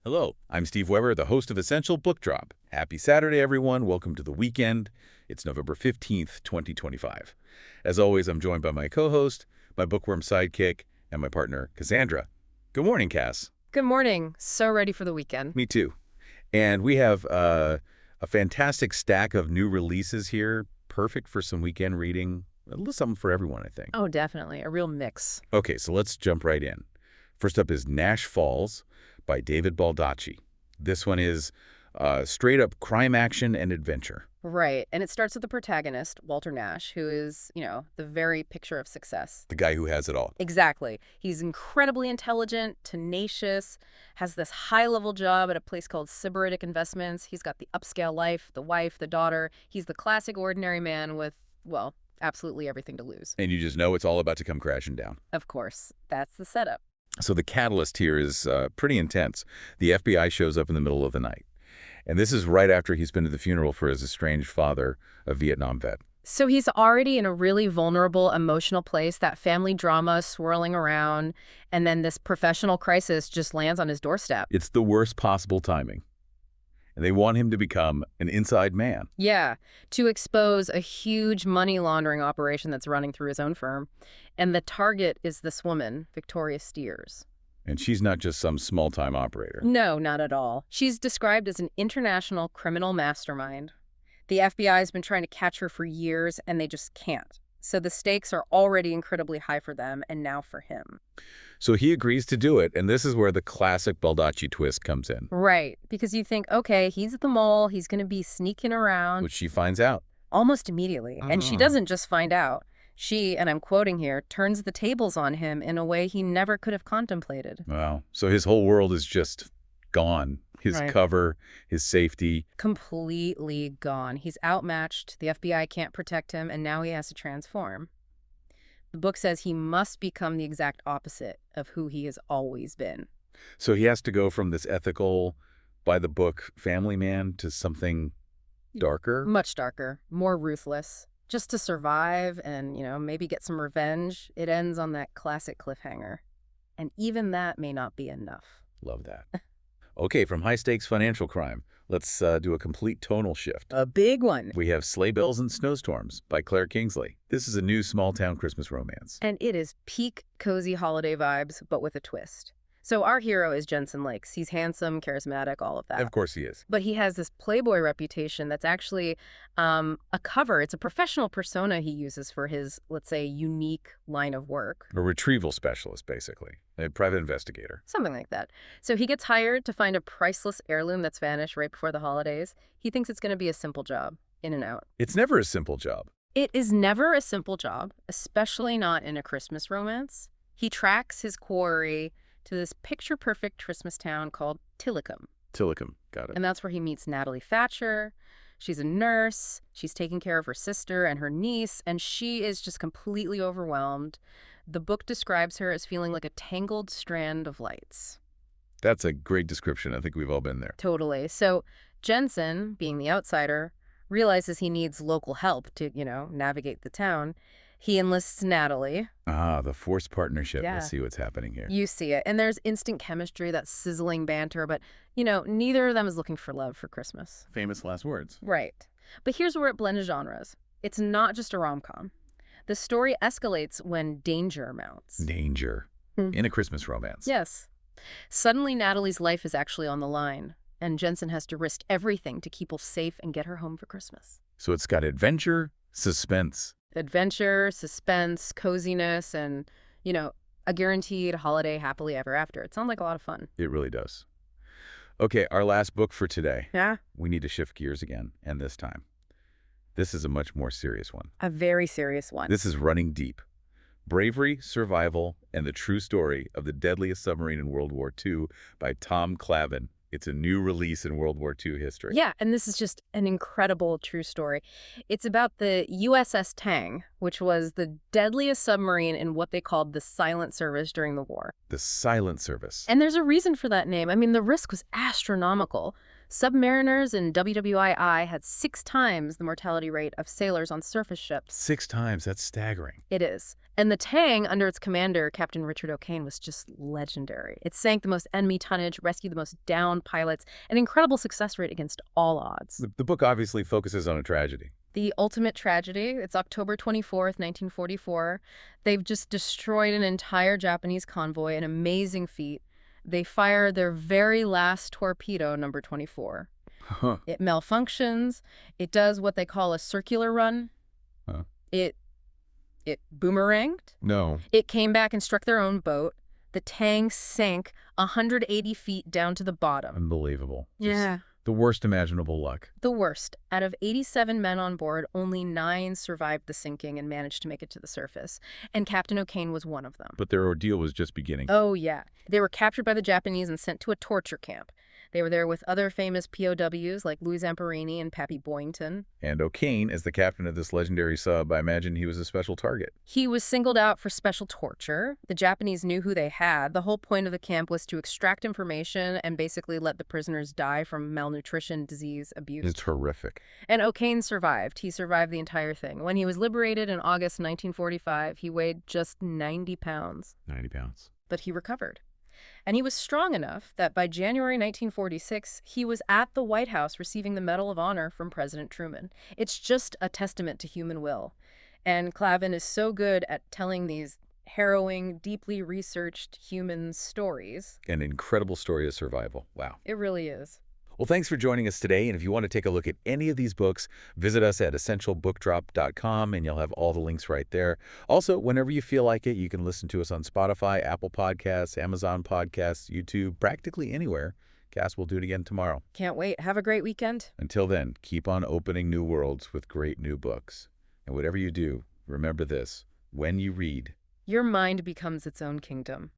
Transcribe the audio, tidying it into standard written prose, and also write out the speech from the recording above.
Hello, I'm Steve Weber, the host of Essential Book Drop. Happy Saturday, everyone. Welcome to the weekend. It's November 15th, 2025. As always, I'm joined by my co-host, my bookworm sidekick, and my partner, Cassandra. Good morning, Cass. Good morning. So ready for the weekend. Me too. And we have a fantastic stack of new releases here, perfect for some weekend reading. A little something for everyone, I think. Oh, definitely. A real mix. Okay, so let's jump right in. First up is Nash Falls by David Baldacci. This one is straight-up crime action and adventure. Right. And it starts with the protagonist, Walter Nash, who is, the very picture of success. The guy who has it all. Exactly. He's incredibly intelligent, tenacious, has this high-level job at a place called Sybaritic Investments. He's got the upscale life, the wife, the daughter. He's the classic ordinary man with, well, absolutely everything to lose. And you just know it's all about to come crashing down. Of course. That's the setup. So the catalyst here is pretty intense. The FBI shows up in the middle of the night. And this is right after he's been to the funeral for his estranged father, a Vietnam vet. So he's already in a really vulnerable, emotional place, that family drama swirling around, and then this professional crisis just lands on his doorstep. It's the worst possible timing. And they want him to become an inside man. Yeah, to expose a huge money laundering operation that's running through his own firm. And the target is this woman, Victoria Steers. And she's not just some small-time operator. No, not at all. She's described as an international criminal mastermind. The FBI has been trying to catch her for years, and they just can't. So the stakes are already incredibly high for them, and now for him. So he agrees to do it, and this is where the classic Baldacci twist comes in. Right, because you think, okay, he's the mole, he's going to be sneaking around. Which she finds out. Almost immediately. And she doesn't just find out. She, and I'm quoting here, turns the tables on him in a way he never could have contemplated. Wow. So his whole world is just gone. His cover, his safety. Completely gone. He's outmatched, the FBI can't protect him, and now he has to transform. The book says he must become the exact opposite of who he has always been. So he has to go from this ethical, by-the-book family man to something darker? Much darker, more ruthless. Just to survive and, maybe get some revenge, it ends on that classic cliffhanger. And even that may not be enough. Love that. Okay, from high-stakes financial crime, let's do a complete tonal shift. A big one. We have Sleigh Bells and Snowstorms by Claire Kingsley. This is a new small-town Christmas romance. And it is peak cozy holiday vibes, but with a twist. So our hero is Jensen Lakes. He's handsome, charismatic, all of that. Of course he is. But he has this playboy reputation that's actually a cover. It's a professional persona he uses for his, let's say, unique line of work. A retrieval specialist, basically. A private investigator. Something like that. So he gets hired to find a priceless heirloom that's vanished right before the holidays. He thinks it's going to be a simple job, in and out. It's never a simple job. It is never a simple job, especially not in a Christmas romance. He tracks his quarry to this picture-perfect Christmas town called Tillicum. Tillicum, got it. And that's where he meets Natalie Thatcher. She's a nurse. She's taking care of her sister and her niece, and she is just completely overwhelmed. The book describes her as feeling like a tangled strand of lights. That's a great description. I think we've all been there. Totally. So Jensen, being the outsider, realizes he needs local help to, navigate the town. He enlists Natalie. Ah, the forced partnership. Yeah. Let's see what's happening here. You see it. And there's instant chemistry, that sizzling banter, but, neither of them is looking for love for Christmas. Famous last words. Right. But here's where it blends genres. It's not just a rom-com. The story escalates when danger mounts. Danger. In a Christmas romance. Yes. Suddenly, Natalie's life is actually on the line, and Jensen has to risk everything to keep her safe and get her home for Christmas. So it's got adventure, suspense. Adventure, suspense, coziness, and, a guaranteed holiday happily ever after. It sounds like a lot of fun. It really does. Okay, our last book for today. Yeah? We need to shift gears again, and this time. This is a much more serious one. A very serious one. This is Running Deep. Bravery, Survival, and the True Story of the Deadliest Submarine in World War II by Tom Clavin. It's a new release in World War II history. Yeah, and this is just an incredible true story. It's about the USS Tang, which was the deadliest submarine in what they called the silent service during the war. The silent service. And there's a reason for that name. I mean, the risk was astronomical. Submariners in WWII had 6 times the mortality rate of sailors on surface ships. 6 times, that's staggering. It is. And the Tang, under its commander, Captain Richard O'Kane, was just legendary. It sank the most enemy tonnage, rescued the most downed pilots, an incredible success rate against all odds. The book obviously focuses on a tragedy. The ultimate tragedy, it's October 24th, 1944. They've just destroyed an entire Japanese convoy, an amazing feat. They fire their very last torpedo, number 24. Huh. It malfunctions. It does what they call a circular run. Huh. It boomeranged. No. It came back and struck their own boat. The Tang sank 180 feet down to the bottom. Unbelievable. Yeah. Just the worst imaginable luck. The worst. Out of 87 men on board, only 9 survived the sinking and managed to make it to the surface. And Captain O'Kane was one of them. But their ordeal was just beginning. Oh, yeah. They were captured by the Japanese and sent to a torture camp. They were there with other famous POWs like Louis Zamperini and Pappy Boynton. And O'Kane, as the captain of this legendary sub, I imagine he was a special target. He was singled out for special torture. The Japanese knew who they had. The whole point of the camp was to extract information and basically let the prisoners die from malnutrition, disease, abuse. It's horrific. And O'Kane survived. He survived the entire thing. When he was liberated in August 1945, he weighed just 90 pounds. 90 pounds. But he recovered. And he was strong enough that by January 1946, he was at the White House receiving the Medal of Honor from President Truman. It's just a testament to human will. And Clavin is so good at telling these harrowing, deeply researched human stories. An incredible story of survival. Wow. It really is. Well, thanks for joining us today. And if you want to take a look at any of these books, visit us at essentialbookdrop.com and you'll have all the links right there. Also, whenever you feel like it, you can listen to us on Spotify, Apple Podcasts, Amazon Podcasts, YouTube, practically anywhere. Cass will do it again tomorrow. Can't wait. Have a great weekend. Until then, keep on opening new worlds with great new books. And whatever you do, remember this: when you read, Your mind becomes its own kingdom.